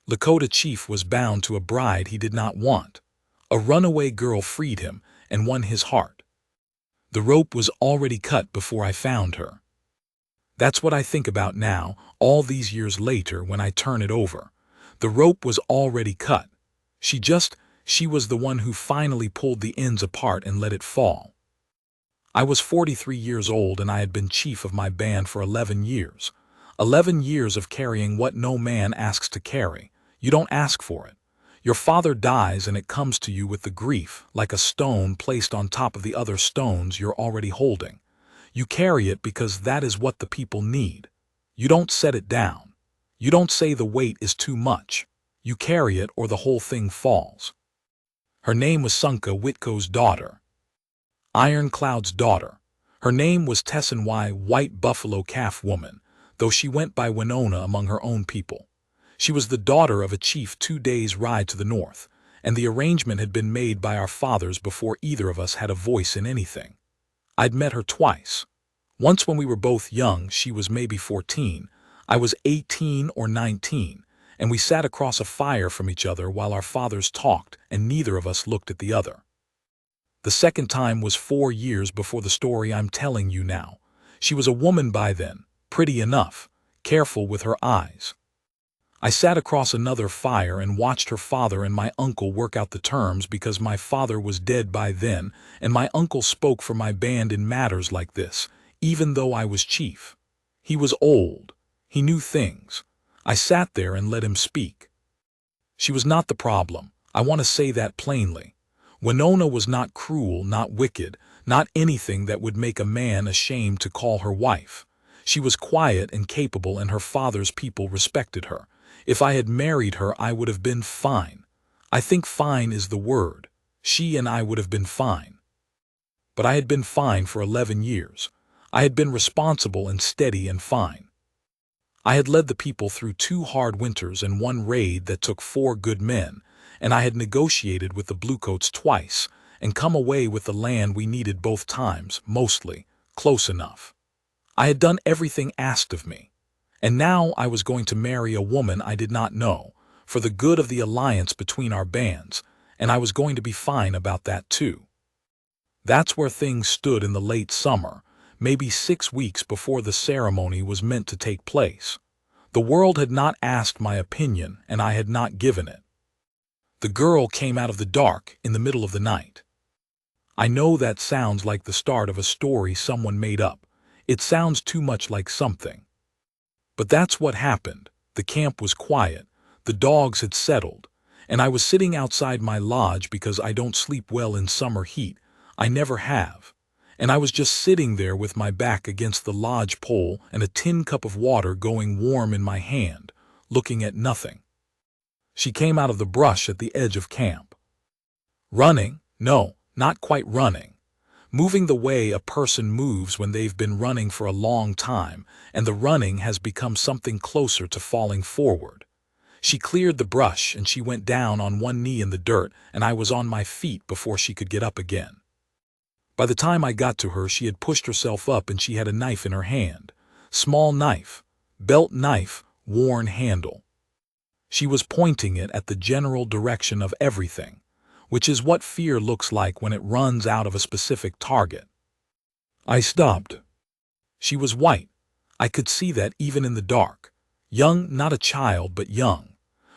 Lakota chief was bound to a bride he did not want. A runaway girl freed him and won his heart. The rope was already cut before I found her. That's what I think about now, all these years later when I turn it over. The rope was already cut. She was the one who finally pulled the ends apart and let it fall. I was 43 years old and I had been chief of my band for 11 years. 11 years of carrying what no man asks to carry. You don't ask for it. Your father dies and it comes to you with the grief, like a stone placed on top of the other stones you're already holding. You carry it because that is what the people need. You don't set it down. You don't say the weight is too much. You carry it or the whole thing falls. Her name was Sunka Whitco's daughter. Ironcloud's daughter. Her name was Tessin Y. White Buffalo Calf Woman, though she went by Winona among her own people. She was the daughter of a chief 2 days' ride to the north, and the arrangement had been made by our fathers before either of us had a voice in anything. I'd met her twice. Once when we were both young, she was maybe 14, I was 18 or 19, and we sat across a fire from each other while our fathers talked and neither of us looked at the other. The second time was 4 years before the story I'm telling you now. She was a woman by then, pretty enough, careful with her eyes. I sat across another fire and watched her father and my uncle work out the terms because my father was dead by then and my uncle spoke for my band in matters like this, even though I was chief. He was old. He knew things. I sat there and let him speak. She was not the problem. I want to say that plainly. Winona was not cruel, not wicked, not anything that would make a man ashamed to call her wife. She was quiet and capable and her father's people respected her. If I had married her, I would have been fine. I think fine is the word. She and I would have been fine. But I had been fine for 11 years. I had been responsible and steady and fine. I had led the people through 2 hard winters and 1 raid that took 4 good men, and I had negotiated with the Bluecoats twice and come away with the land we needed both times, mostly, close enough. I had done everything asked of me. And now I was going to marry a woman I did not know, for the good of the alliance between our bands, and I was going to be fine about that too. That's where things stood in the late summer, maybe 6 weeks before the ceremony was meant to take place. The world had not asked my opinion, and I had not given it. The girl came out of the dark in the middle of the night. I know that sounds like the start of a story someone made up. It sounds too much like something. But that's what happened. The camp was quiet, the dogs had settled, and I was sitting outside my lodge because I don't sleep well in summer heat. I never have. And I was just sitting there with my back against the lodge pole and a tin cup of water going warm in my hand, looking at nothing. She came out of the brush at the edge of camp. Running? No, not quite running. Moving the way a person moves when they've been running for a long time, and the running has become something closer to falling forward. She cleared the brush and she went down on 1 knee in the dirt, and I was on my feet before she could get up again. By the time I got to her, she had pushed herself up and she had a knife in her hand. Small knife, belt knife, worn handle. She was pointing it at the general direction of everything, which is what fear looks like when it runs out of a specific target. I stopped. She was white. I could see that even in the dark. Young, not a child, but young.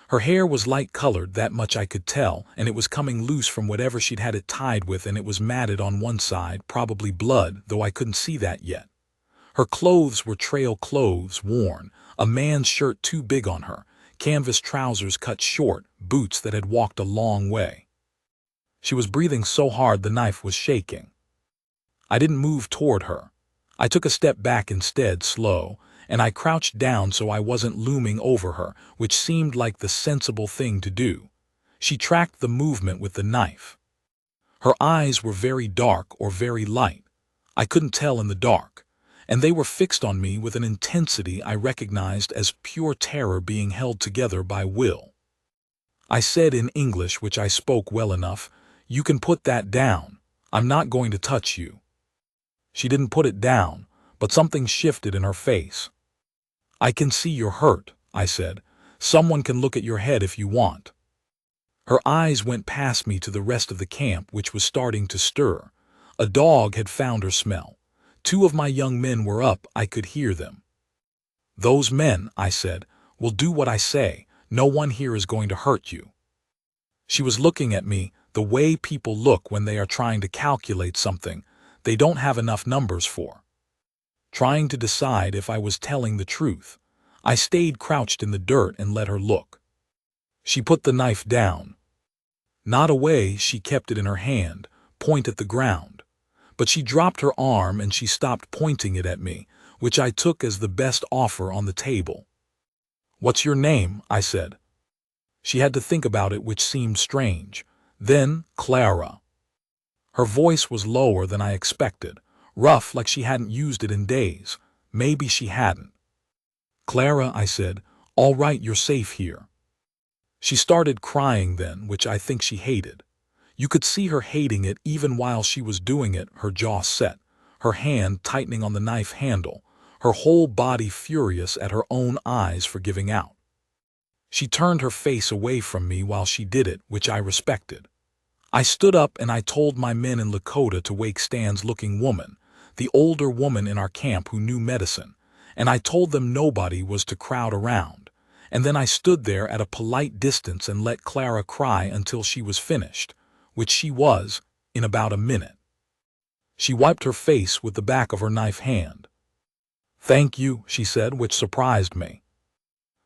Her hair was light-colored, that much I could tell, and it was coming loose from whatever she'd had it tied with, and it was matted on one side, probably blood, though I couldn't see that yet. Her clothes were trail clothes, worn, a man's shirt too big on her, canvas trousers cut short, boots that had walked a long way. She was breathing so hard the knife was shaking. I didn't move toward her. I took a step back instead, slow, and I crouched down so I wasn't looming over her, which seemed like the sensible thing to do. She tracked the movement with the knife. Her eyes were very dark or very light. I couldn't tell in the dark, and they were fixed on me with an intensity I recognized as pure terror being held together by will. I said in English, which I spoke well enough, "You can put that down. I'm not going to touch you." She didn't put it down, but something shifted in her face. "I can see you're hurt," I said. Someone can look at your head if you want." Her eyes went past me to the rest of the camp, which was starting to stir. A dog had found her smell. 2 of my young men were up, I could hear them. "Those men," I said, "will do what I say. No one here is going to hurt you." She was looking at me the way people look when they are trying to calculate something they don't have enough numbers for. Trying to decide if I was telling the truth, I stayed crouched in the dirt and let her look. She put the knife down. Not away, she kept it in her hand, point at the ground. But she dropped her arm and she stopped pointing it at me, which I took as the best offer on the table. "What's your name?" I said. She had to think about it, which seemed strange. Then, "Clara." Her voice was lower than I expected, rough, like she hadn't used it in days. Maybe she hadn't. "Clara," I said, "all right, you're safe here." She started crying then, which I think she hated. You could see her hating it even while she was doing it, her jaw set, her hand tightening on the knife handle, her whole body furious at her own eyes for giving out. She turned her face away from me while she did it, which I respected. I stood up and I told my men in Lakota to wake Stan's looking woman, the older woman in our camp who knew medicine, and I told them nobody was to crowd around, and then I stood there at a polite distance and let Clara cry until she was finished, which she was, in about a minute. She wiped her face with the back of her knife hand. "Thank you," she said, which surprised me.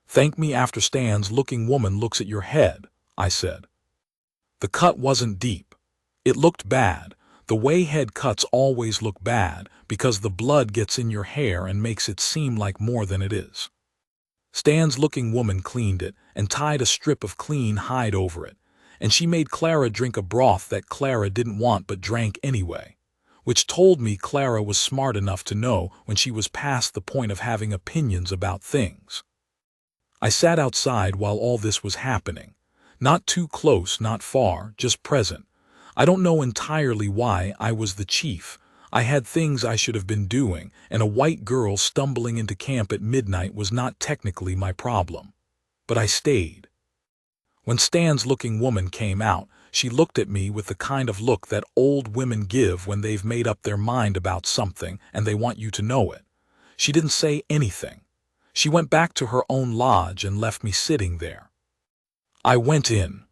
"Thank me after Stan's looking woman looks at your head," I said. The cut wasn't deep. It looked bad, the way head cuts always look bad because the blood gets in your hair and makes it seem like more than it is. Stan's looking woman cleaned it and tied a strip of clean hide over it, and she made Clara drink a broth that Clara didn't want but drank anyway, which told me Clara was smart enough to know when she was past the point of having opinions about things. I sat outside while all this was happening. Not too close, not far, just present. I don't know entirely why. I was the chief. I had things I should have been doing, and a white girl stumbling into camp at midnight was not technically my problem. But I stayed. When Stan's looking woman came out, she looked at me with the kind of look that old women give when they've made up their mind about something and they want you to know it. She didn't say anything. She went back to her own lodge and left me sitting there. I went in.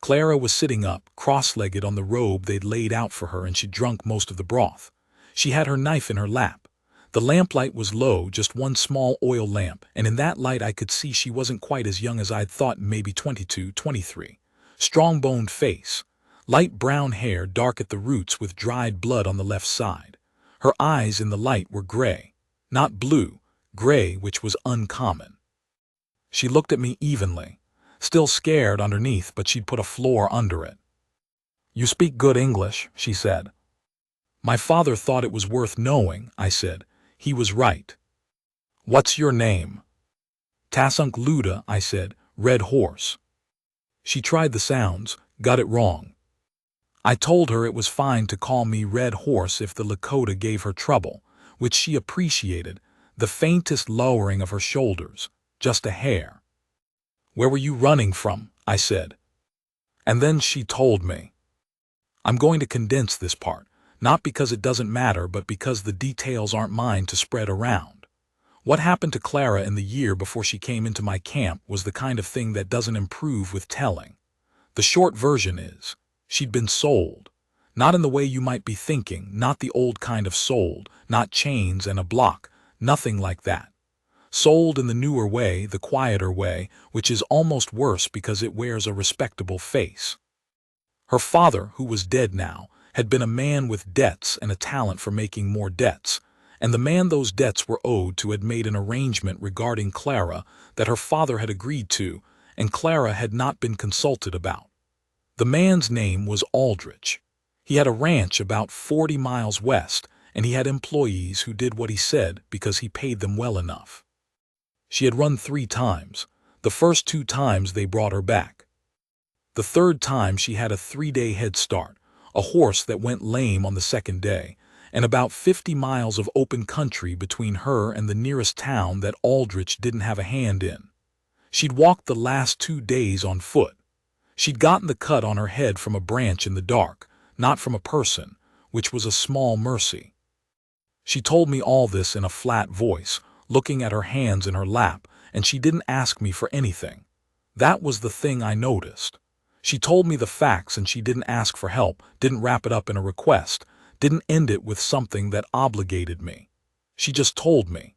Clara was sitting up, cross-legged on the robe they'd laid out for her, and she'd drunk most of the broth. She had her knife in her lap. The lamplight was low, just one small oil lamp, and in that light I could see she wasn't quite as young as I'd thought, maybe 22, 23. Strong-boned face. Light brown hair, dark at the roots with dried blood on the left side. Her eyes in the light were gray. Not blue, gray, which was uncommon. She looked at me evenly. Still scared underneath, but she'd put a floor under it. "You speak good English," she said. "My father thought it was worth knowing," I said. "He was right." "What's your name?" "Tasunk Luda," I said. "Red horse." She tried the sounds, got it wrong. I told her it was fine to call me Red Horse if the Lakota gave her trouble, which she appreciated, the faintest lowering of her shoulders, just a hair. "Where were you running from?" I said. And then she told me. I'm going to condense this part, not because it doesn't matter, but because the details aren't mine to spread around. What happened to Clara in the year before she came into my camp was the kind of thing that doesn't improve with telling. The short version is, she'd been sold. Not in the way you might be thinking, not the old kind of sold, not chains and a block, nothing like that. Sold in the newer way, the quieter way, which is almost worse because it wears a respectable face. Her father, who was dead now, had been a man with debts and a talent for making more debts, and the man those debts were owed to had made an arrangement regarding Clara that her father had agreed to, and Clara had not been consulted about. The man's name was Aldrich. He had a ranch about 40 miles west, and he had employees who did what he said because he paid them well enough. She had run 3 times. The first 2 times they brought her back. The third time she had a 3-day head start, a horse that went lame on the second day, and about 50 miles of open country between her and the nearest town that Aldrich didn't have a hand in. She'd walked the last 2 days on foot. She'd gotten the cut on her head from a branch in the dark, not from a person, which was a small mercy. She told me all this in a flat voice, looking at her hands in her lap, and she didn't ask me for anything. That was the thing I noticed. She told me the facts and she didn't ask for help, didn't wrap it up in a request, didn't end it with something that obligated me. She just told me.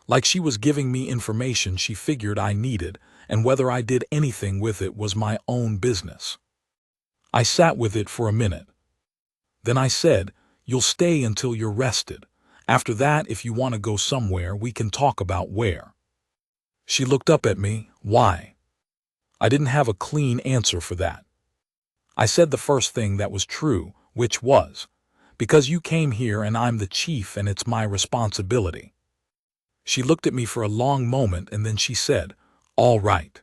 Like she was giving me information she figured I needed, and whether I did anything with it was my own business. I sat with it for a minute. Then I said, "You'll stay until you're rested. After that, if you want to go somewhere, we can talk about where." She looked up at me. Why? I didn't have a clean answer for that. I said the first thing that was true, which was, because you came here and I'm the chief and it's my responsibility. She looked at me for a long moment and then she said, "All right."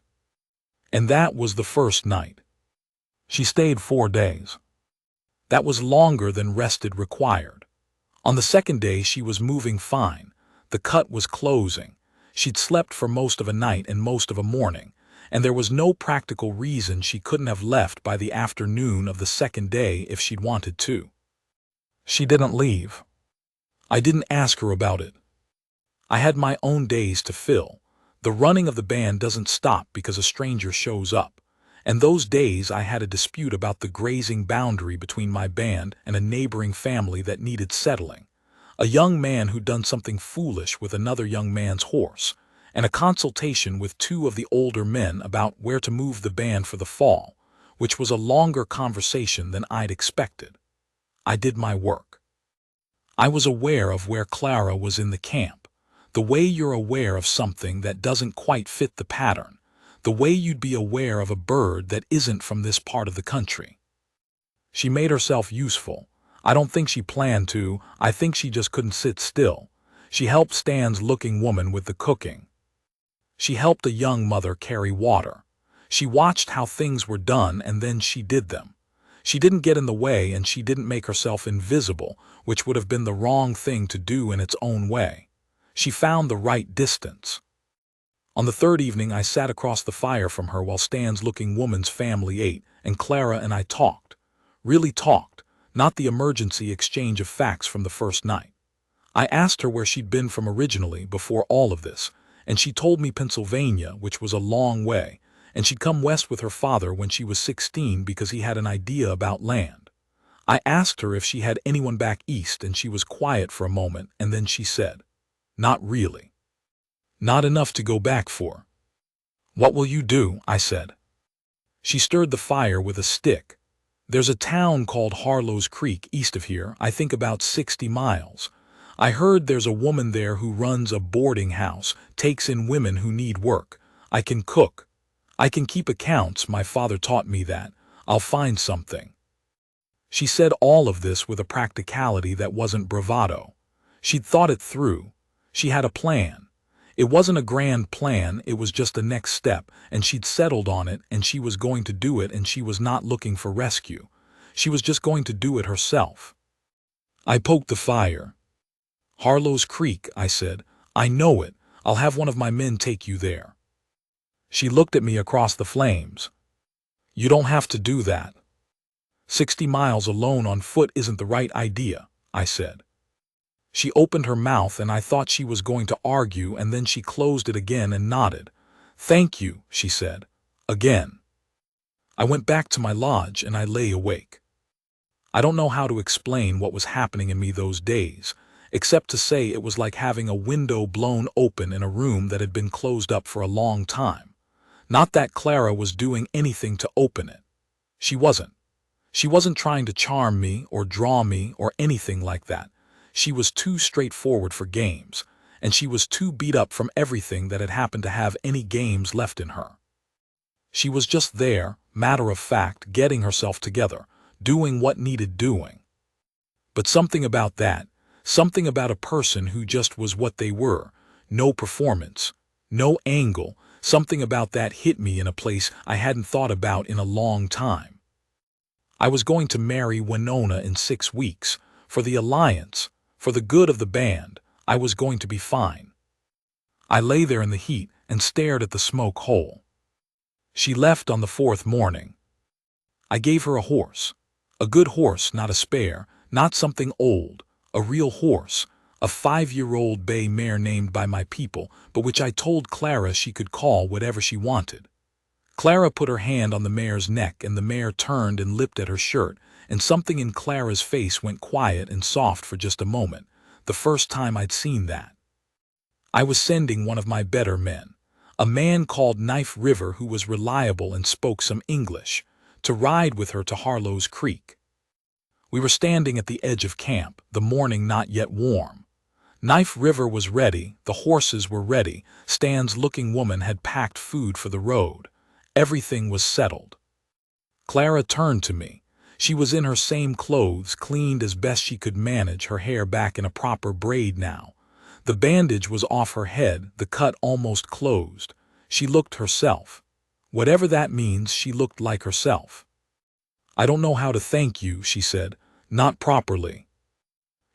And that was the first night. She stayed 4 days. That was longer than rested required. On the second day she was moving fine. The cut was closing. She'd slept for most of a night and most of a morning, and there was no practical reason she couldn't have left by the afternoon of the second day if she'd wanted to. She didn't leave. I didn't ask her about it. I had my own days to fill. The running of the band doesn't stop because a stranger shows up. And those days I had a dispute about the grazing boundary between my band and a neighboring family that needed settling. A young man who'd done something foolish with another young man's horse, and a consultation with 2 of the older men about where to move the band for the fall, which was a longer conversation than I'd expected. I did my work. I was aware of where Clara was in the camp, the way you're aware of something that doesn't quite fit the pattern, the way you'd be aware of a bird that isn't from this part of the country. She made herself useful. I don't think she planned to, I think she just couldn't sit still. She helped Stan's looking woman with the cooking. She helped a young mother carry water. She watched how things were done and then she did them. She didn't get in the way and she didn't make herself invisible, which would have been the wrong thing to do in its own way. She found the right distance. On the third evening I sat across the fire from her while Stan's looking woman's family ate, and Clara and I talked. Really talked, not the emergency exchange of facts from the first night. I asked her where she'd been from originally before all of this, and she told me Pennsylvania, which was a long way, and she'd come west with her father when she was 16 because he had an idea about land. I asked her if she had anyone back east and she was quiet for a moment and then she said, "Not really. Not enough to go back for." "What will you do?" I said. She stirred the fire with a stick. "There's a town called Harlow's Creek east of here, I think about 60 miles. I heard there's a woman there who runs a boarding house, takes in women who need work. I can cook. I can keep accounts, my father taught me that. I'll find something." She said all of this with a practicality that wasn't bravado. She'd thought it through. She had a plan. It wasn't a grand plan, it was just a next step, and she'd settled on it, and she was going to do it, and she was not looking for rescue. She was just going to do it herself. I poked the fire. "Harlow's Creek," I said. "I know it. I'll have one of my men take you there." She looked at me across the flames. "You don't have to do that. 60 miles alone on foot isn't the right idea," I said. She opened her mouth and I thought she was going to argue, and then she closed it again and nodded. "Thank you," she said. Again. I went back to my lodge and I lay awake. I don't know how to explain what was happening in me those days, except to say it was like having a window blown open in a room that had been closed up for a long time. Not that Clara was doing anything to open it. She wasn't. She wasn't trying to charm me or draw me or anything like that. She was too straightforward for games, and she was too beat up from everything that had happened to have any games left in her. She was just there, matter of fact, getting herself together, doing what needed doing. But something about that, something about a person who just was what they were, no performance, no angle, something about that hit me in a place I hadn't thought about in a long time. I was going to marry Winona in 6 weeks, for the alliance, for the good of the band. I was going to be fine. I lay there in the heat and stared at the smoke hole. She left on the fourth morning. I gave her a horse. A good horse, not a spare, not something old, a real horse, a 5-year-old bay mare named by my people, but which I told Clara she could call whatever she wanted. Clara put her hand on the mare's neck, and the mare turned and lipped at her shirt, and something in Clara's face went quiet and soft for just a moment, the first time I'd seen that. I was sending one of my better men, a man called Knife River who was reliable and spoke some English, to ride with her to Harlow's Creek. We were standing at the edge of camp, the morning not yet warm. Knife River was ready, the horses were ready, Stan's looking woman had packed food for the road. Everything was settled. Clara turned to me. She was in her same clothes, cleaned as best she could manage, her hair back in a proper braid now. The bandage was off her head, the cut almost closed. She looked herself. Whatever that means, she looked like herself. "I don't know how to thank you," she said. "Not properly."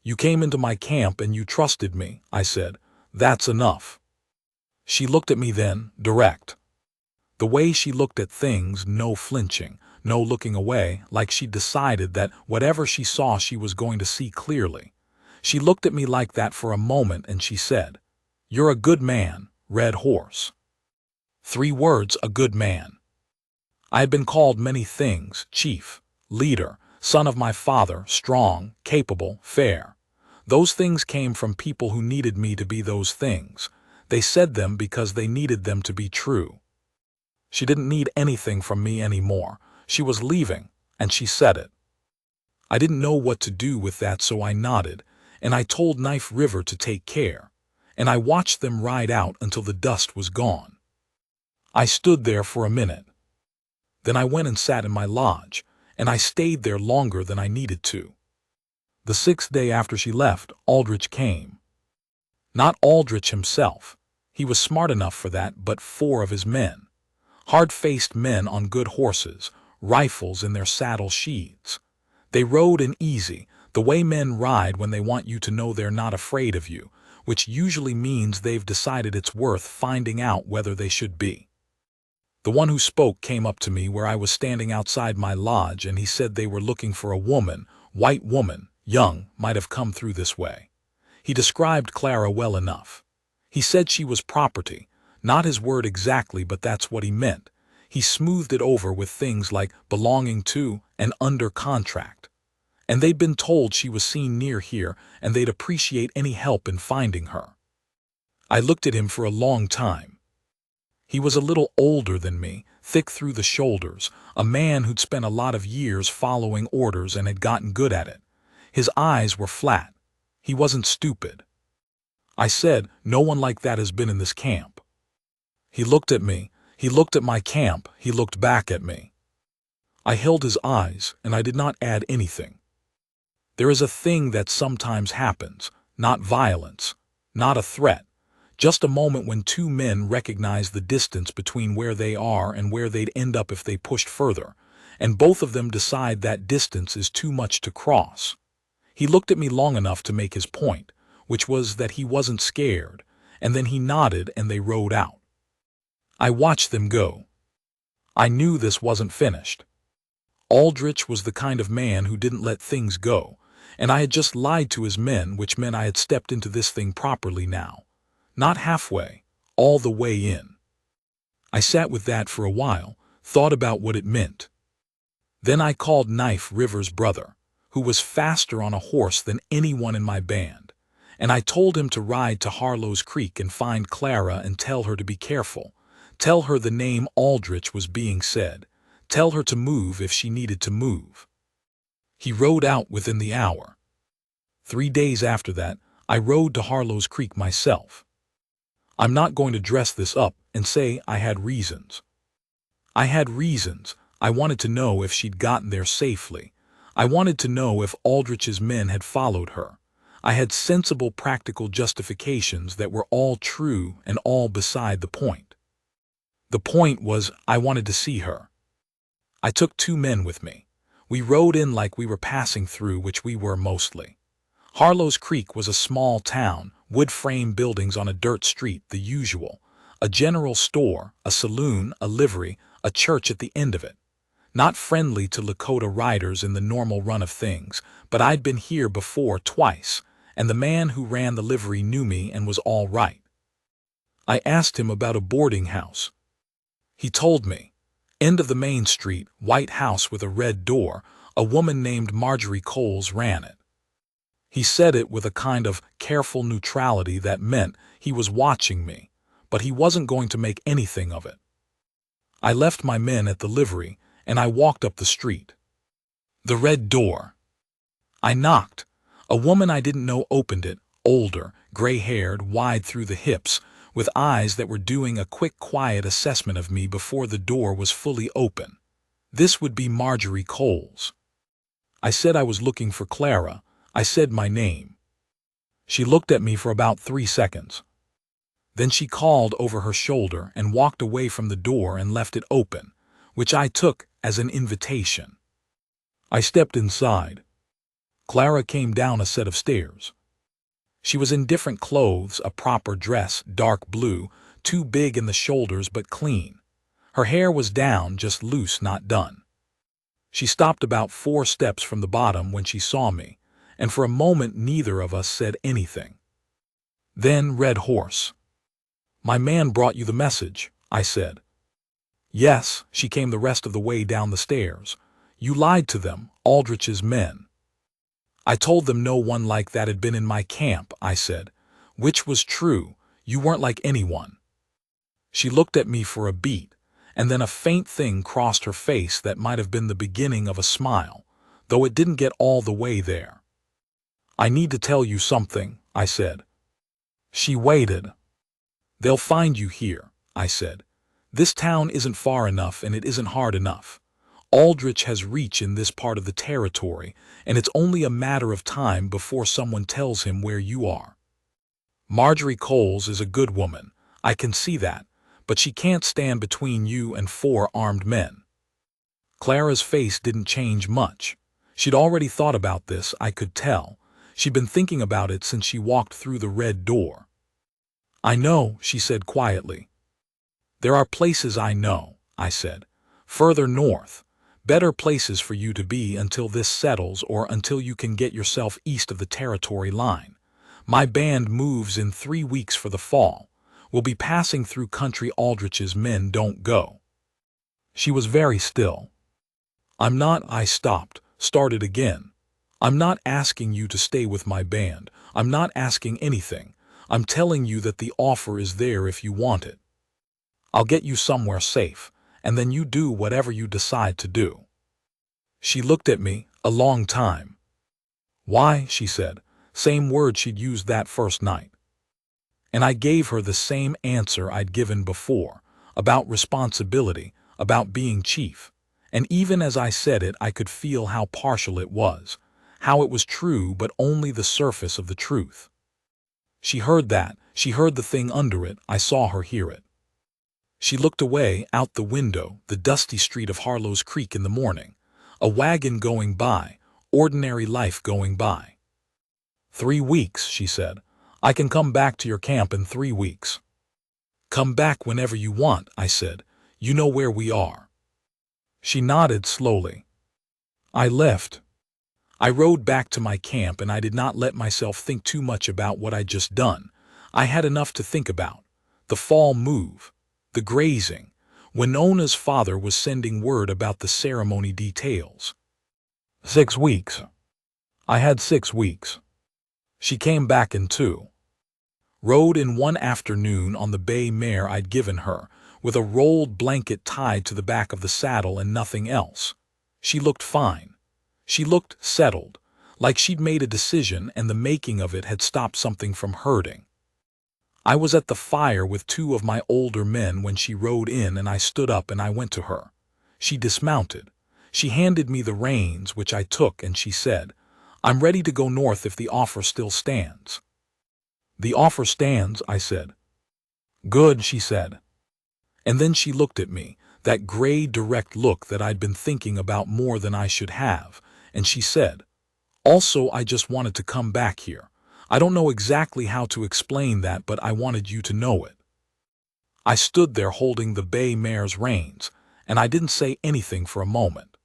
"You came into my camp and you trusted me," I said. "That's enough." She looked at me then, direct. The way she looked at things, no flinching, no looking away, like she'd decided that whatever she saw she was going to see clearly. She looked at me like that for a moment and she said, "You're a good man, Red Horse." 3 words, a good man. I had been called many things: chief, leader, son of my father, strong, capable, fair. Those things came from people who needed me to be those things. They said them because they needed them to be true. She didn't need anything from me anymore. She was leaving, and she said it. I didn't know what to do with that, so I nodded, and I told Knife River to take care, and I watched them ride out until the dust was gone. I stood there for a minute. Then I went and sat in my lodge, and I stayed there longer than I needed to. The 6th day after she left, Aldrich came. Not Aldrich himself. He was smart enough for that, but 4 of his men. Hard-faced men on good horses, rifles in their saddle sheaths. They rode in easy, the way men ride when they want you to know they're not afraid of you, which usually means they've decided it's worth finding out whether they should be. The one who spoke came up to me where I was standing outside my lodge, and he said they were looking for a woman, white woman, young, might have come through this way. He described Clara well enough. He said she was property, not his word exactly, but that's what he meant. He smoothed it over with things like belonging to and under contract. And they'd been told she was seen near here, and they'd appreciate any help in finding her. I looked at him for a long time. He was a little older than me, thick through the shoulders, a man who'd spent a lot of years following orders and had gotten good at it. His eyes were flat. He wasn't stupid. I said, "No one like that has been in this camp." He looked at me. He looked at my camp. He looked back at me. I held his eyes, and I did not add anything. There is a thing that sometimes happens, not violence, not a threat, just a moment when 2 men recognize the distance between where they are and where they'd end up if they pushed further, and both of them decide that distance is too much to cross. He looked at me long enough to make his point, which was that he wasn't scared, and then he nodded and they rode out. I watched them go. I knew this wasn't finished. Aldrich was the kind of man who didn't let things go, and I had just lied to his men, which meant I had stepped into this thing properly now. Not halfway, all the way in. I sat with that for a while, thought about what it meant. Then I called Knife River's brother, who was faster on a horse than anyone in my band, and I told him to ride to Harlow's Creek and find Clara and tell her to be careful. Tell her the name Aldrich was being said. Tell her to move if she needed to move. He rode out within the hour. 3 days after that, I rode to Harlow's Creek myself. I'm not going to dress this up and say I had reasons. I had reasons. I wanted to know if she'd gotten there safely. I wanted to know if Aldrich's men had followed her. I had sensible, practical justifications that were all true and all beside the point. The point was I wanted to see her. I took 2 men with me. We rode in like we were passing through, which we were mostly. Harlow's Creek was a small town, wood-frame buildings on a dirt street, the usual. A general store, a saloon, a livery, a church at the end of it. Not friendly to Lakota riders in the normal run of things, but I'd been here before twice, and the man who ran the livery knew me and was all right. I asked him about a boarding house. He told me. End of the main street, white house with a red door, a woman named Marjorie Coles ran it. He said it with a kind of careful neutrality that meant he was watching me, but he wasn't going to make anything of it. I left my men at the livery, and I walked up the street. The red door. I knocked. A woman I didn't know opened it, older, gray-haired, wide through the hips, with eyes that were doing a quick, quiet assessment of me before the door was fully open. This would be Marjorie Coles. I said I was looking for Clara. I said my name. She looked at me for about 3 seconds. Then she called over her shoulder and walked away from the door and left it open, which I took as an invitation. I stepped inside. Clara came down a set of stairs. She was in different clothes, a proper dress, dark blue, too big in the shoulders but clean. Her hair was down, just loose, not done. She stopped about 4 steps from the bottom when she saw me, and for a moment neither of us said anything. Then Red Horse. "My man brought you the message," I said. "Yes," she came the rest of the way down the stairs. "You lied to them, Aldrich's men." "I told them no one like that had been in my camp," I said, which was true. You weren't like anyone. She looked at me for a beat, and then a faint thing crossed her face that might have been the beginning of a smile, though it didn't get all the way there. "I need to tell you something," I said. She waited. "They'll find you here," I said. "This town isn't far enough and it isn't hard enough. Aldrich has reach in this part of the territory, and it's only a matter of time before someone tells him where you are. Marjorie Coles is a good woman, I can see that, but she can't stand between you and 4 armed men." Clara's face didn't change much. She'd already thought about this, I could tell. She'd been thinking about it since she walked through the red door. "I know," she said quietly. "There are places I know," I said. "Further north. Better places for you to be until this settles or until you can get yourself east of the territory line. My band moves in 3 weeks for the fall. We'll be passing through country Aldrich's men don't go." She was very still. I stopped, started again. "I'm not asking you to stay with my band. I'm not asking anything. I'm telling you that the offer is there if you want it. I'll get you somewhere safe, and then you do whatever you decide to do." She looked at me a long time. "Why?" she said, same word she'd used that first night. And I gave her the same answer I'd given before, about responsibility, about being chief. And even as I said it, I could feel how partial it was, how it was true but only the surface of the truth. She heard that, she heard the thing under it, I saw her hear it. She looked away, out the window, the dusty street of Harlow's Creek in the morning. A wagon going by, ordinary life going by. 3 weeks, she said. "I can come back to your camp in 3 weeks." "Come back whenever you want," I said. "You know where we are." She nodded slowly. I left. I rode back to my camp and I did not let myself think too much about what I'd just done. I had enough to think about. The fall move. The grazing. Winona's father was sending word about the ceremony details. 6 weeks. I had 6 weeks. She came back in 2. Rode in one afternoon on the bay mare I'd given her, with a rolled blanket tied to the back of the saddle and nothing else. She looked fine. She looked settled, like she'd made a decision and the making of it had stopped something from hurting. I was at the fire with 2 of my older men when she rode in and I stood up and I went to her. She dismounted. She handed me the reins, which I took, and she said, "I'm ready to go north if the offer still stands." "The offer stands," I said. "Good," she said. And then she looked at me, that gray, direct look that I'd been thinking about more than I should have, and she said, "Also, I just wanted to come back here. I don't know exactly how to explain that, but I wanted you to know it." I stood there holding the bay mare's reins, and I didn't say anything for a moment.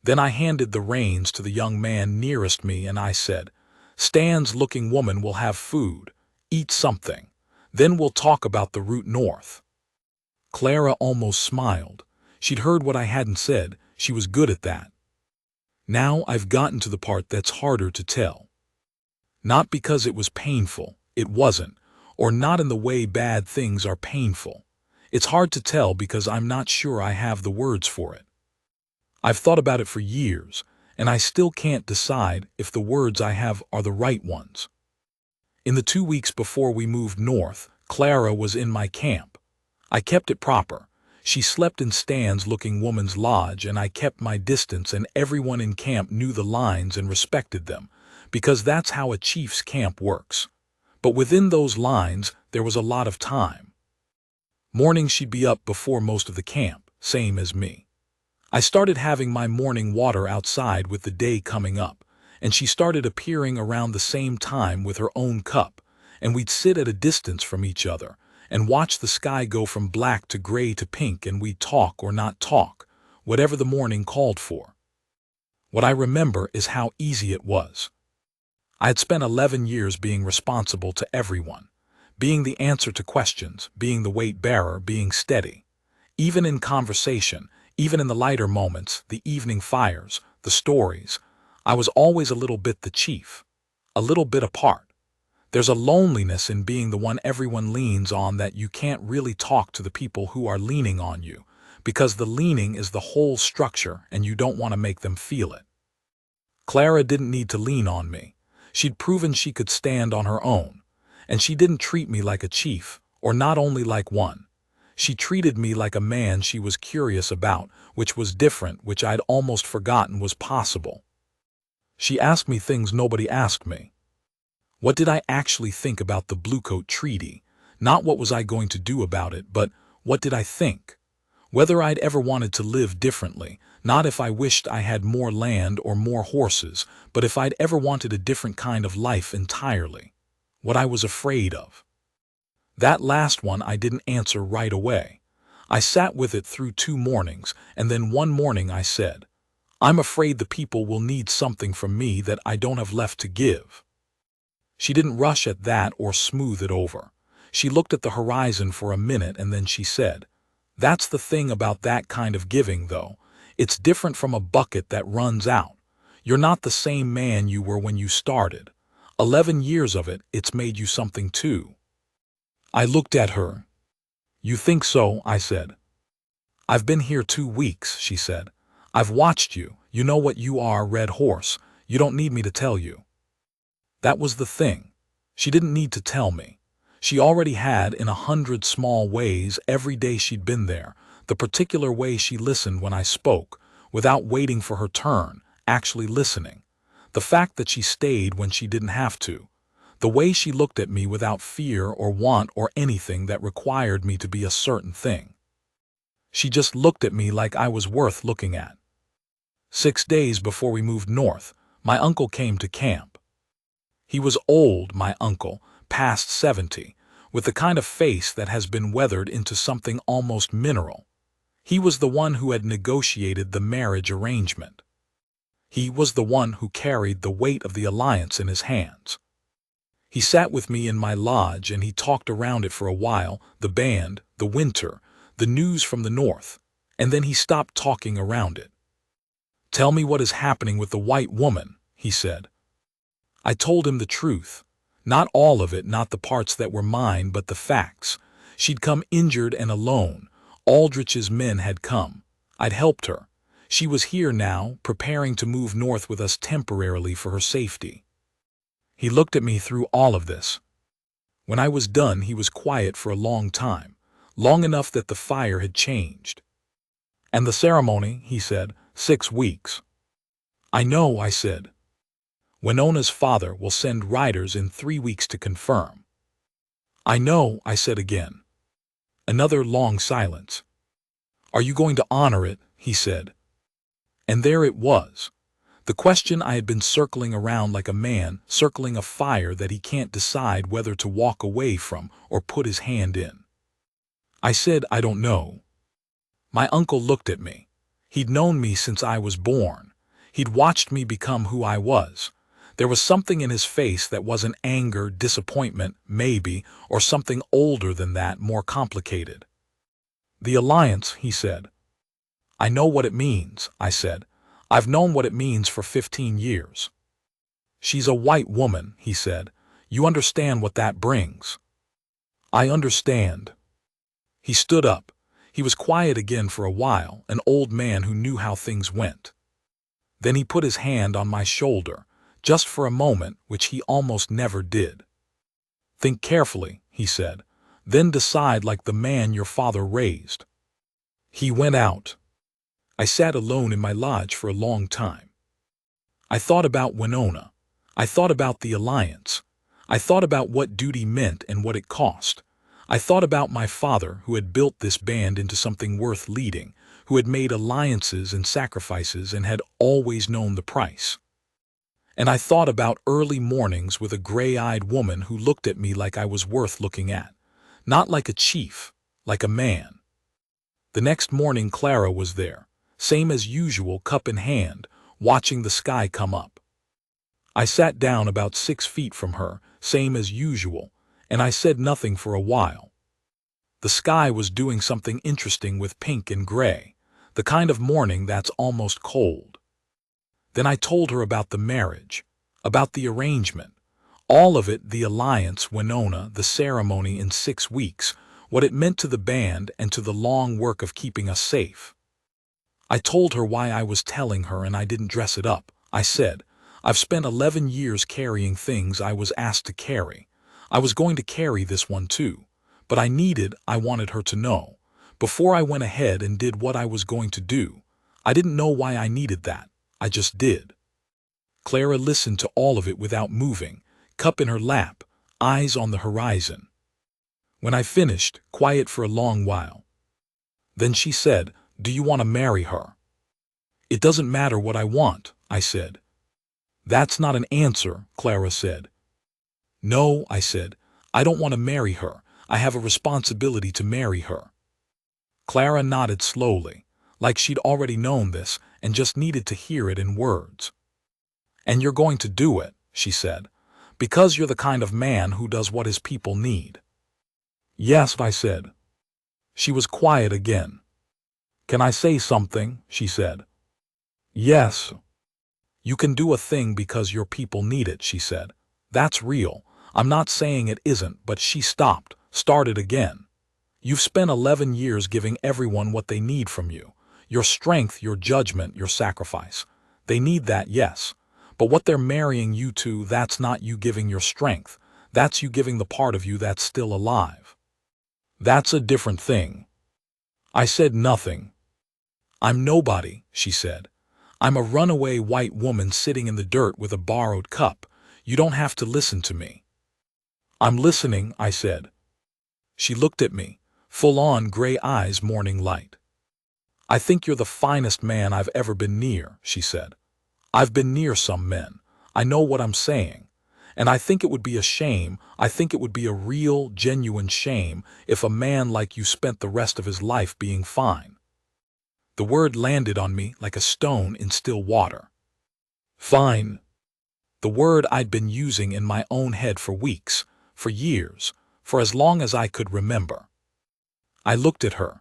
Then I handed the reins to the young man nearest me and I said, "Stan's-looking woman will have food. Eat something. Then we'll talk about the route north." Clara almost smiled. She'd heard what I hadn't said. She was good at that. Now I've gotten to the part that's harder to tell. Not because it was painful, it wasn't, or not in the way bad things are painful. It's hard to tell because I'm not sure I have the words for it. I've thought about it for years, and I still can't decide if the words I have are the right ones. In the 2 weeks before we moved north, Clara was in my camp. I kept it proper. She slept in Stan's-looking woman's lodge, and I kept my distance, and everyone in camp knew the lines and respected them, because that's how a chief's camp works. But within those lines, there was a lot of time. Mornings she'd be up before most of the camp, same as me. I started having my morning water outside with the day coming up, and she started appearing around the same time with her own cup, and we'd sit at a distance from each other and watch the sky go from black to gray to pink, and we'd talk or not talk, whatever the morning called for. What I remember is how easy it was. I had spent 11 years being responsible to everyone, being the answer to questions, being the weight bearer, being steady. Even in conversation, even in the lighter moments, the evening fires, the stories, I was always a little bit the chief, a little bit apart. There's a loneliness in being the one everyone leans on that you can't really talk to the people who are leaning on you, because the leaning is the whole structure and you don't want to make them feel it. Clara didn't need to lean on me. She'd proven she could stand on her own, and she didn't treat me like a chief, or not only like one. She treated me like a man she was curious about, which was different, which I'd almost forgotten was possible. She asked me things nobody asked me. What did I actually think about the Bluecoat Treaty? Not what was I going to do about it, but what did I think? Whether I'd ever wanted to live differently, not if I wished I had more land or more horses, but if I'd ever wanted a different kind of life entirely. What I was afraid of. That last one I didn't answer right away. I sat with it through 2 mornings, and then one morning I said, "I'm afraid the people will need something from me that I don't have left to give." She didn't rush at that or smooth it over. She looked at the horizon for a minute and then she said, "That's the thing about that kind of giving, though. It's different from a bucket that runs out. You're not the same man you were when you started. 11 years of it, it's made you something too." I looked at her. "You think so?" I said. "I've been here 2 weeks," she said. "I've watched you. You know what you are, Red Horse. You don't need me to tell you." That was the thing. She didn't need to tell me. She already had, in 100 small ways, every day she'd been there, the particular way she listened when I spoke, without waiting for her turn, actually listening. The fact that she stayed when she didn't have to. The way she looked at me without fear or want or anything that required me to be a certain thing. She just looked at me like I was worth looking at. 6 days before we moved north, my uncle came to camp. He was old, my uncle, past 70, with the kind of face that has been weathered into something almost mineral. He was the one who had negotiated the marriage arrangement. He was the one who carried the weight of the alliance in his hands. He sat with me in my lodge and he talked around it for a while, the band, the winter, the news from the north, and then he stopped talking around it. "Tell me what is happening with the white woman," he said. I told him the truth. Not all of it, not the parts that were mine, but the facts. She'd come injured and alone. Aldrich's men had come. I'd helped her. She was here now, preparing to move north with us temporarily for her safety. He looked at me through all of this. When I was done, he was quiet for a long time, long enough that the fire had changed. "And the ceremony," he said, 6 weeks. "I know," I said. "Winona's father will send riders in 3 weeks to confirm." "I know," I said again. Another long silence. "Are you going to honor it?" he said. And there it was. The question I had been circling around like a man circling a fire that he can't decide whether to walk away from or put his hand in. I said, "I don't know." My uncle looked at me. He'd known me since I was born. He'd watched me become who I was. There was something in his face that wasn't anger, disappointment, maybe, or something older than that, more complicated. "The alliance," he said. "I know what it means," I said. "I've known what it means for 15 years. "She's a white woman," he said. "You understand what that brings." "I understand." He stood up. He was quiet again for a while, an old man who knew how things went. Then he put his hand on my shoulder, just for a moment, which he almost never did. "Think carefully," he said. "Then decide like the man your father raised." He went out. I sat alone in my lodge for a long time. I thought about Winona. I thought about the alliance. I thought about what duty meant and what it cost. I thought about my father, who had built this band into something worth leading, who had made alliances and sacrifices and had always known the price. And I thought about early mornings with a gray-eyed woman who looked at me like I was worth looking at, not like a chief, like a man. The next morning Clara was there, same as usual, cup in hand, watching the sky come up. I sat down about 6 feet from her, same as usual, and I said nothing for a while. The sky was doing something interesting with pink and gray, the kind of morning that's almost cold. Then I told her about the marriage, about the arrangement, all of it, the alliance, Winona, the ceremony in 6 weeks, what it meant to the band and to the long work of keeping us safe. I told her why I was telling her, and I didn't dress it up. I said, "I've spent 11 years carrying things I was asked to carry. I was going to carry this one too, but I wanted her to know, before I went ahead and did what I was going to do. I didn't know why I needed that. I just did." Clara listened to all of it without moving, cup in her lap, eyes on the horizon. When I finished, quiet for a long while. Then she said, "Do you want to marry her?" "It doesn't matter what I want," I said. "That's not an answer," Clara said. "No," I said, "I don't want to marry her. I have a responsibility to marry her." Clara nodded slowly, like she'd already known this and just needed to hear it in words. "And you're going to do it," she said, "because you're the kind of man who does what his people need." "Yes," I said. She was quiet again. "Can I say something?" she said. "Yes." "You can do a thing because your people need it," she said. "That's real. I'm not saying it isn't," but she stopped, started again. "You've spent 11 years giving everyone what they need from you. Your strength, your judgment, your sacrifice. They need that, yes. But what they're marrying you to, that's not you giving your strength. That's you giving the part of you that's still alive. That's a different thing." I said nothing. "I'm nobody," she said. "I'm a runaway white woman sitting in the dirt with a borrowed cup. You don't have to listen to me." "I'm listening," I said. She looked at me, full-on gray eyes, morning light. "I think you're the finest man I've ever been near," she said. "I've been near some men. I know what I'm saying. And I think it would be a shame, I think it would be a real, genuine shame, if a man like you spent the rest of his life being fine." The word landed on me like a stone in still water. Fine. The word I'd been using in my own head for weeks, for years, for as long as I could remember. I looked at her.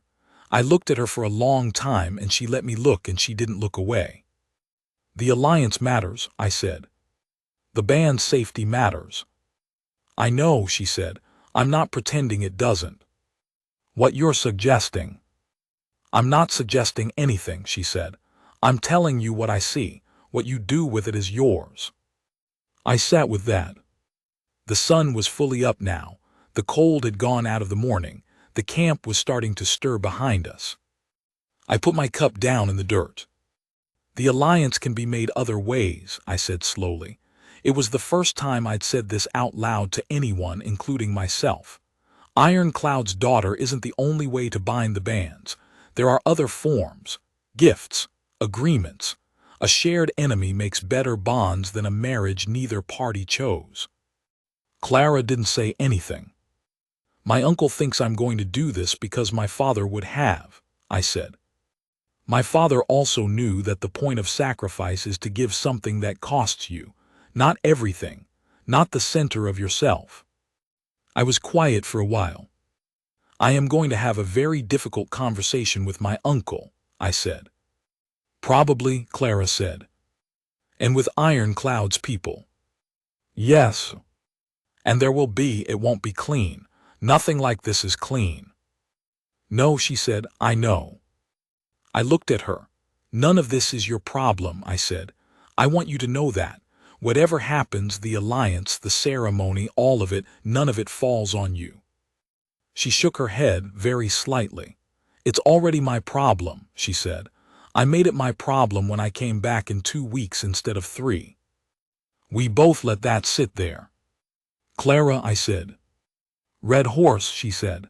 I looked at her for a long time, and she let me look, and she didn't look away. "The alliance matters," I said. "The band's safety matters." "I know," she said. "I'm not pretending it doesn't." "What you're suggesting—" "I'm not suggesting anything," she said. "I'm telling you what I see. What you do with it is yours." I sat with that. The sun was fully up now. The cold had gone out of the morning. The camp was starting to stir behind us. I put my cup down in the dirt. "The alliance can be made other ways," I said slowly. It was the first time I'd said this out loud to anyone, including myself. Ironcloud's daughter isn't the only way to bind the bands. There are other forms, gifts, agreements. A shared enemy makes better bonds than a marriage neither party chose. Clara didn't say anything. "My uncle thinks I'm going to do this because my father would have," I said. My father also knew that the point of sacrifice is to give something that costs you, not everything, not the center of yourself. I was quiet for a while. I am going to have a very difficult conversation with my uncle, I said. Probably, Clara said. And with Ironclad's people. Yes. And there will be, it won't be clean. Nothing like this is clean. No, she said, I know. I looked at her. None of this is your problem, I said. I want you to know that. Whatever happens, the alliance, the ceremony, all of it, none of it falls on you. She shook her head very slightly. It's already my problem, she said. I made it my problem when I came back in 2 weeks instead of 3. We both let that sit there. Clara, I said. Red horse, she said.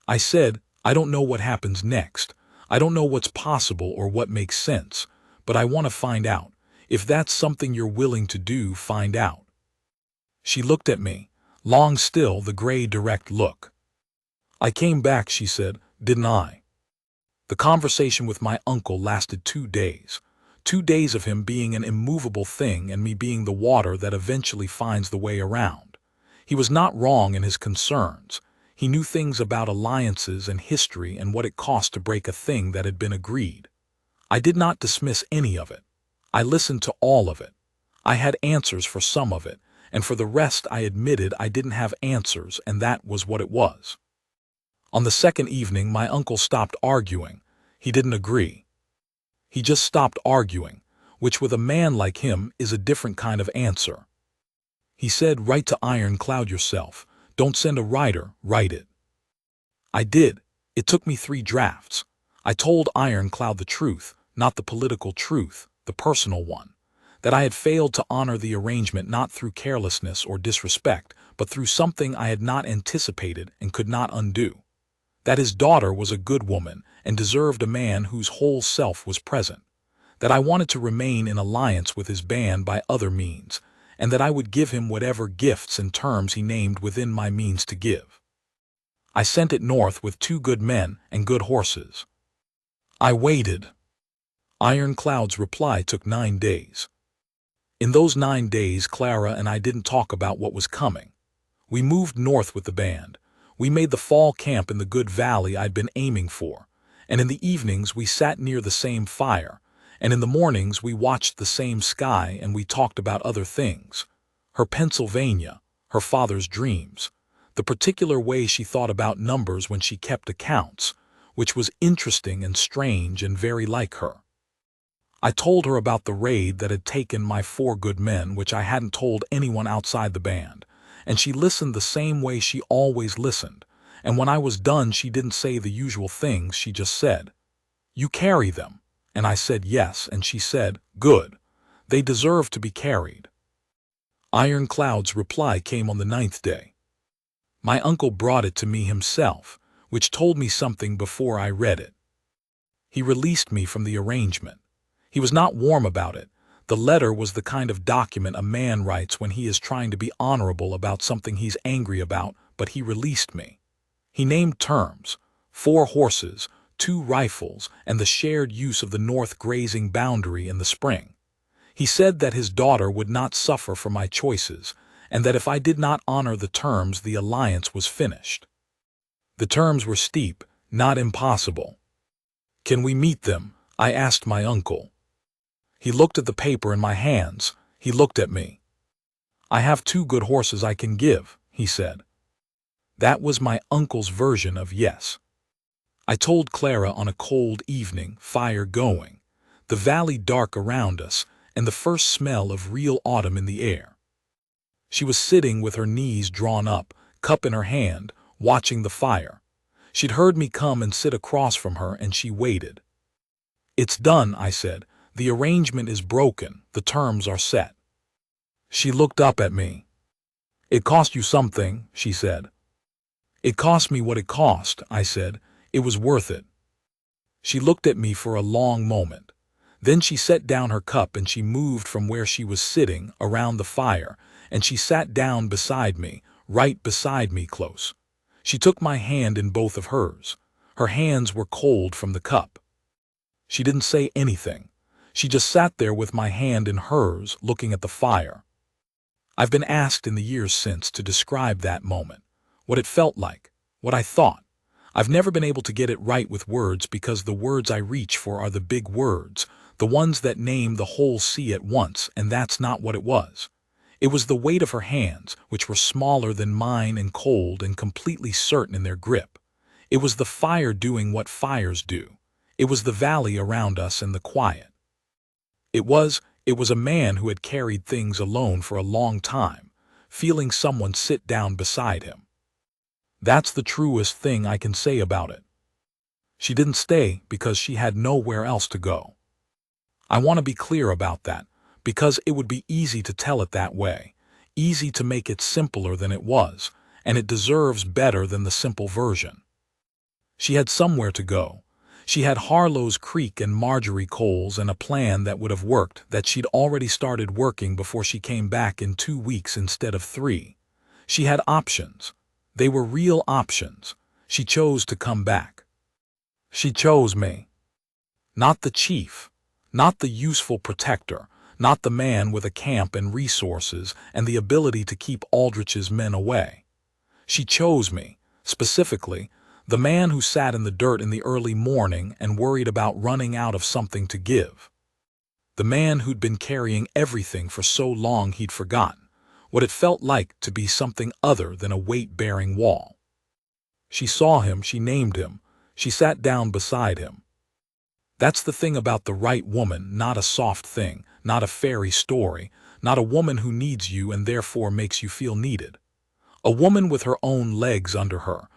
I said, I don't know what happens next. I don't know what's possible or what makes sense, but I want to find out. If that's something you're willing to do, find out. She looked at me, long still, the gray direct look. I came back, she said, didn't I? The conversation with my uncle lasted 2 days. 2 days of him being an immovable thing and me being the water that eventually finds the way around. He was not wrong in his concerns. He knew things about alliances and history and what it cost to break a thing that had been agreed. I did not dismiss any of it. I listened to all of it. I had answers for some of it, and for the rest I admitted I didn't have answers, and that was what it was. On the second evening, my uncle stopped arguing. He didn't agree. He just stopped arguing, which with a man like him is a different kind of answer. He said, write to Ironclad yourself. Don't send a writer, write it. I did. It took me 3 drafts. I told Ironclad the truth, not the political truth, the personal one, that I had failed to honor the arrangement not through carelessness or disrespect, but through something I had not anticipated and could not undo. That his daughter was a good woman and deserved a man whose whole self was present. That I wanted to remain in alliance with his band by other means, and that I would give him whatever gifts and terms he named within my means to give. I sent it north with 2 good men and good horses. I waited. Ironclad's reply took 9 days. In those 9 days, Clara and I didn't talk about what was coming. We moved north with the band. We made the fall camp in the good valley I'd been aiming for, and in the evenings we sat near the same fire, and in the mornings we watched the same sky and we talked about other things. Her Pennsylvania, her father's dreams, the particular way she thought about numbers when she kept accounts, which was interesting and strange and very like her. I told her about the raid that had taken my 4 good men, which I hadn't told anyone outside the band, and she listened the same way she always listened, and when I was done she didn't say the usual things, she just said, "You carry them." And I said yes, and she said, "Good. They deserve to be carried." Ironclad's reply came on the 9th day. My uncle brought it to me himself, which told me something before I read it. He released me from the arrangement. He was not warm about it. The letter was the kind of document a man writes when he is trying to be honorable about something he's angry about, but he released me. He named terms: 4 horses, 2 rifles, and the shared use of the north grazing boundary in the spring. He said that his daughter would not suffer for my choices, and that if I did not honor the terms, the alliance was finished. The terms were steep, not impossible. "Can we meet them?" I asked my uncle. He looked at the paper in my hands. He looked at me. "I have 2 good horses I can give," he said. That was my uncle's version of yes. I told Clara on a cold evening, fire going, the valley dark around us, and the first smell of real autumn in the air. She was sitting with her knees drawn up, cup in her hand, watching the fire. She'd heard me come and sit across from her, and she waited. "It's done," I said. "The arrangement is broken. The terms are set." She looked up at me. "It cost you something," she said. "It cost me what it cost," I said. "It was worth it." She looked at me for a long moment. Then she set down her cup and she moved from where she was sitting around the fire, and she sat down beside me, right beside me close. She took my hand in both of hers. Her hands were cold from the cup. She didn't say anything. She just sat there with my hand in hers, looking at the fire. I've been asked in the years since to describe that moment, what it felt like, what I thought. I've never been able to get it right with words because the words I reach for are the big words, the ones that name the whole sea at once, and that's not what it was. It was the weight of her hands, which were smaller than mine and cold and completely certain in their grip. It was the fire doing what fires do. It was the valley around us and the quiet. It was a man who had carried things alone for a long time, feeling someone sit down beside him. That's the truest thing I can say about it. She didn't stay because she had nowhere else to go. I want to be clear about that, because it would be easy to tell it that way, easy to make it simpler than it was, and it deserves better than the simple version. She had somewhere to go. She had Harlow's Creek and Marjorie Coles and a plan that would have worked, that she'd already started working before she came back in 2 weeks instead of 3. She had options. They were real options. She chose to come back. She chose me. Not the chief, not the useful protector, not the man with a camp and resources and the ability to keep Aldrich's men away. She chose me, specifically, the man who sat in the dirt in the early morning and worried about running out of something to give. The man who'd been carrying everything for so long he'd forgotten what it felt like to be something other than a weight-bearing wall. She saw him, she named him, she sat down beside him. That's the thing about the right woman, not a soft thing, not a fairy story, not a woman who needs you and therefore makes you feel needed. A woman with her own legs under her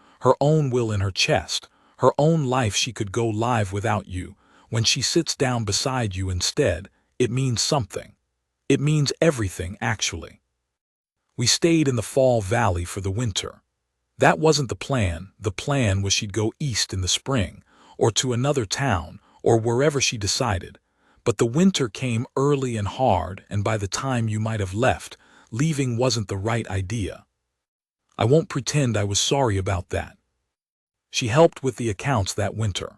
own will in her chest, her own life. She could go live without you. When she sits down beside you instead, it means something. It means everything, actually. We stayed in the Fall Valley for the winter. That wasn't the plan. The plan was she'd go east in the spring, or to another town, or wherever she decided. But the winter came early and hard, and by the time you might have left, leaving wasn't the right idea. I won't pretend I was sorry about that. She helped with the accounts that winter.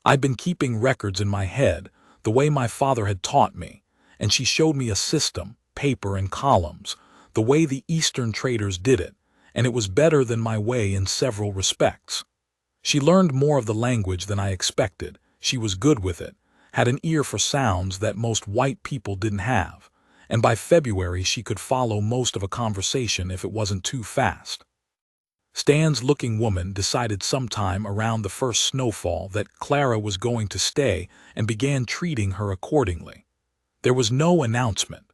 I'd been keeping records in my head, the way my father had taught me, and she showed me a system, paper and columns, the way the Eastern traders did it, and it was better than my way in several respects. She learned more of the language than I expected. She was good with it, had an ear for sounds that most white people didn't have, and by February she could follow most of a conversation if it wasn't too fast. Stan's looking woman decided sometime around the first snowfall that Clara was going to stay and began treating her accordingly. There was no announcement.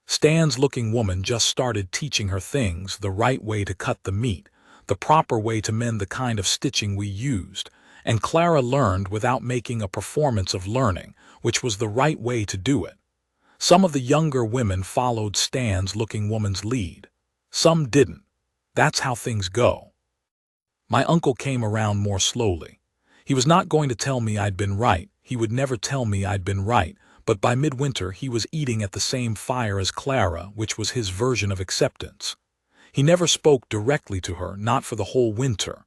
Stan's looking woman just started teaching her things, the right way to cut the meat, the proper way to mend the kind of stitching we used, and Clara learned without making a performance of learning, which was the right way to do it. Some of the younger women followed Stan's looking woman's lead. Some didn't. That's how things go. My uncle came around more slowly. He was not going to tell me I'd been right. He would never tell me I'd been right. But by midwinter he was eating at the same fire as Clara, which was his version of acceptance. He never spoke directly to her, not for the whole winter.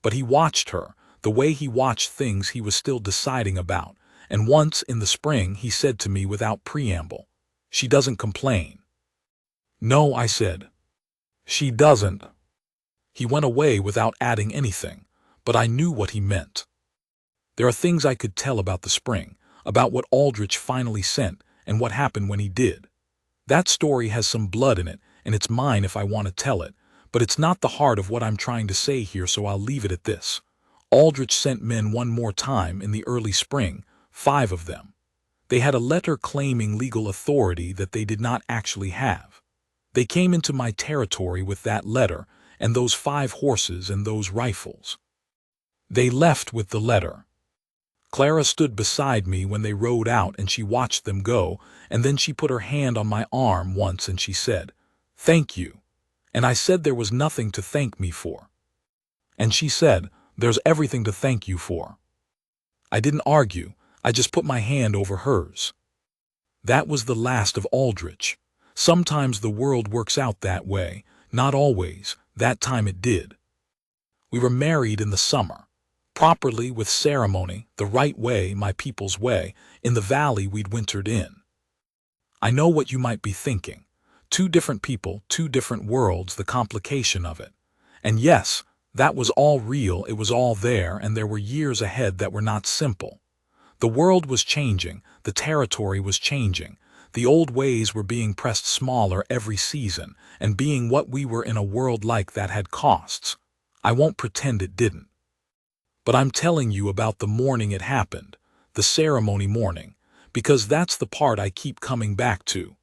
But he watched her, the way he watched things he was still deciding about, and once in the spring he said to me without preamble, "She doesn't complain." "No," I said. "She doesn't." He went away without adding anything, but I knew what he meant. There are things I could tell about the spring, about what Aldrich finally sent and what happened when he did. That story has some blood in it, and it's mine if I want to tell it, but it's not the heart of what I'm trying to say here, so I'll leave it at this. Aldrich sent men one more time in the early spring, 5 of them. They had a letter claiming legal authority that they did not actually have. They came into my territory with that letter and those 5 horses and those rifles. They left with the letter. Clara stood beside me when they rode out and she watched them go, and then she put her hand on my arm once and she said, "Thank you." And I said there was nothing to thank me for. And she said, "There's everything to thank you for." I didn't argue, I just put my hand over hers. That was the last of Aldrich. Sometimes the world works out that way, not always. That time it did. We were married in the summer. Properly, with ceremony, the right way, my people's way, in the valley we'd wintered in. I know what you might be thinking. Two different people, two different worlds, the complication of it. And yes, that was all real, it was all there, and there were years ahead that were not simple. The world was changing, the territory was changing, the old ways were being pressed smaller every season, and being what we were in a world like that had costs. I won't pretend it didn't. But I'm telling you about the morning it happened, the ceremony morning, because that's the part I keep coming back to.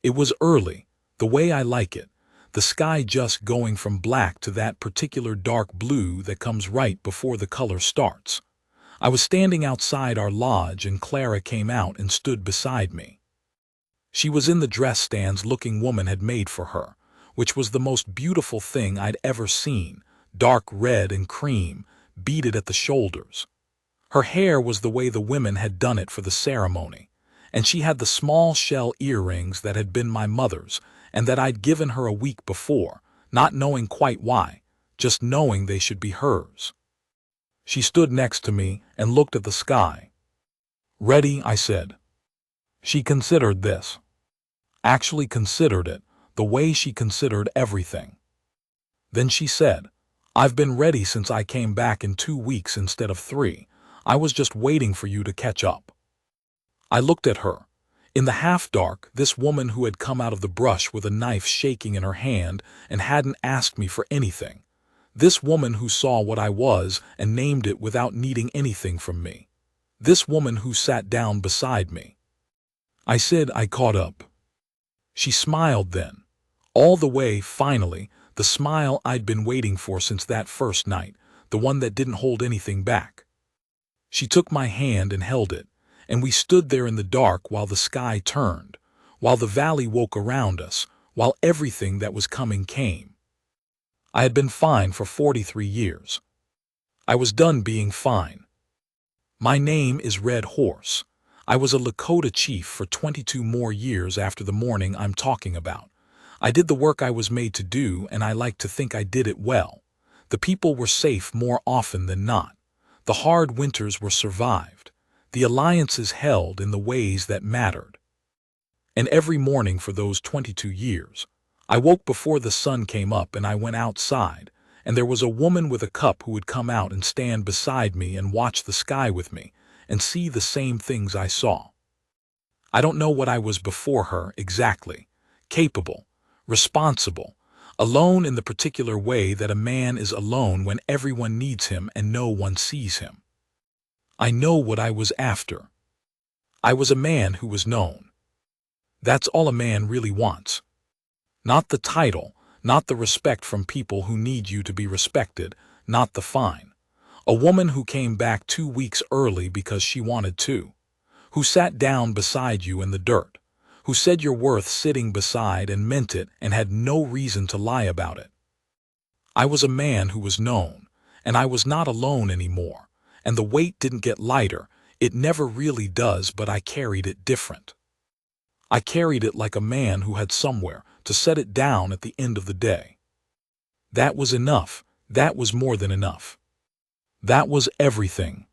It was early, the way I like it, the sky just going from black to that particular dark blue that comes right before the color starts. I was standing outside our lodge and Clara came out and stood beside me. She was in the dress stands looking woman had made for her, which was the most beautiful thing I'd ever seen, dark red and cream, beaded at the shoulders. Her hair was the way the women had done it for the ceremony, and she had the small shell earrings that had been my mother's and that I'd given her a week before, not knowing quite why, just knowing they should be hers. She stood next to me and looked at the sky. "Ready?" I said. She considered this. Actually considered it, the way she considered everything. Then she said, "I've been ready since I came back in 2 weeks instead of 3. I was just waiting for you to catch up." I looked at her. In the half-dark, this woman who had come out of the brush with a knife shaking in her hand and hadn't asked me for anything. This woman who saw what I was and named it without needing anything from me. This woman who sat down beside me. I said I caught up. She smiled then. All the way, finally, the smile I'd been waiting for since that first night, the one that didn't hold anything back. She took my hand and held it, and we stood there in the dark while the sky turned, while the valley woke around us, while everything that was coming came. I had been fine for 43 years. I was done being fine. My name is Red Horse. I was a Lakota chief for 22 more years after the morning I'm talking about. I did the work I was made to do, and I like to think I did it well. The people were safe more often than not. The hard winters were survived. The alliances held in the ways that mattered. And every morning for those 22 years, I woke before the sun came up and I went outside, and there was a woman with a cup who would come out and stand beside me and watch the sky with me and see the same things I saw. I don't know what I was before her exactly. Capable, responsible, alone in the particular way that a man is alone when everyone needs him and no one sees him. I know what I was after. I was a man who was known. That's all a man really wants. Not the title, not the respect from people who need you to be respected, not the fine. A woman who came back 2 weeks early because she wanted to. Who sat down beside you in the dirt. Who said you're worth sitting beside and meant it and had no reason to lie about it. I was a man who was known, and I was not alone anymore, and the weight didn't get lighter, it never really does, but I carried it different. I carried it like a man who had somewhere to set it down at the end of the day. That was enough, that was more than enough. That was everything.